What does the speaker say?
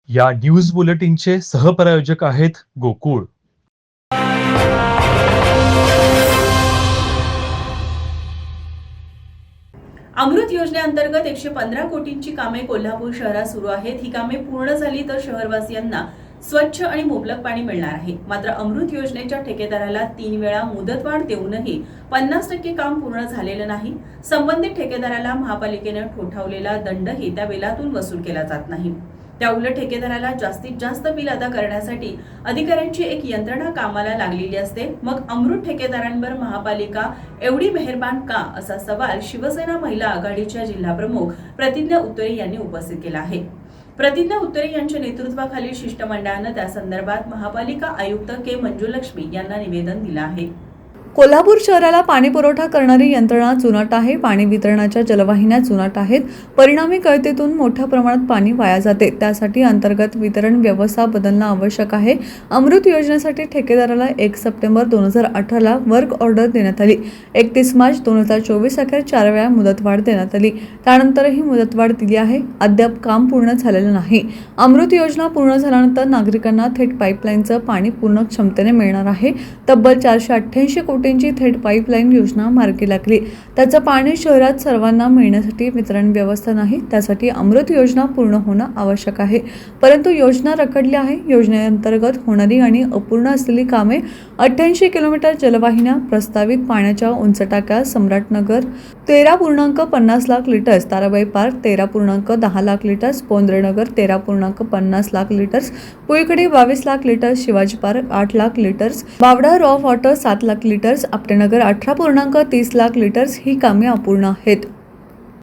या न्यूज बुलेटिनचे सहप्रायोजक आहेत गोकुळ. अमृत योजनेअंतर्गत 115 कोटींची कामे कोल्हापूर शहरात सुरू आहेत. ही कामे पूर्ण झाली तर शहरवासियांना स्वच्छ आणि मुबलक पाणी मिळणार आहे. मात्र अमृत योजनेच्या ठेकेदाराला 3 वेळा मुदतवाढ देऊनही 50% काम पूर्ण झालेलं नाही. संबंधित ठेकेदाराला महापालिकेने ठोठावलेला दंडही त्या बिलातून वसूल केला जात नाही. त्या उलट ठेकेदाराला जास्तीत जास्त बिल अदा करण्यासाठी अधिकाऱ्यांची एक यंत्रणा कामाला लागलेली असते. मग अमृत ठेकेदारांवर महापालिका एवढी मेहरबान का, असा सवाल शिवसेना महिला आघाडीच्या जिल्हाप्रमुख प्रतिज्ञा उत्तरे यांनी उपस्थित केला आहे. प्रतिज्ञा उत्तरे यांच्या नेतृत्वाखालील शिष्टमंडळानं त्या संदर्भात महापालिका आयुक्त के मंजुलक्ष्मी यांना निवेदन दिलं आहे. कोल्हापूर शहराला पाणी पुरवठा करणारी यंत्रणा जुनाट आहे. पाणी वितरणाच्या जलवाहिन्या जुनाट आहेत. परिणामी कळतेतून मोठ्या प्रमाणात पाणी वाया जाते. त्यासाठी अंतर्गत वितरण व्यवस्था बदलणं आवश्यक आहे. अमृत योजनेसाठी ठेकेदाराला 1 सप्टेंबर 2018 वर्क ऑर्डर देण्यात आली. 31 मार्च 2024 अखेर 4 वेळा मुदतवाढ देण्यात आली. त्यानंतरही मुदतवाढ दिली आहे. अद्याप काम पूर्ण झालेलं नाही. अमृत योजना पूर्ण झाल्यानंतर नागरिकांना थेट पाईपलाईनचं पाणी पूर्ण क्षमतेने मिळणार आहे. तब्बल 488 कोटींची थेट पाईपलाईन योजना मार्गी लागली. त्याचं पाणी शहरात सर्वांना मिळण्यासाठी वितरण व्यवस्था नाही. त्यासाठी अमृत योजना पूर्ण होणं आवश्यक आहे. परंतु योजना रखडली आहे. योजनेअंतर्गत होणारी आणि अपूर्ण असलेली कामे 88 किलोमीटर जलवाहिन्या, प्रस्तावित पाण्याच्या उंच टाक्या, Samratnagar 13.50 lakh litres, Tarabai Park 13.10 lakh litres, Pondrenagar 13.50 lakh litres, पुईकडे 22 lakh litres, Shivaji Park 8 lakh litres, Bawada raw water 7 lakh litres, Aptenagar 18.30 lakh litres ही कामे अपूर्ण आहेत.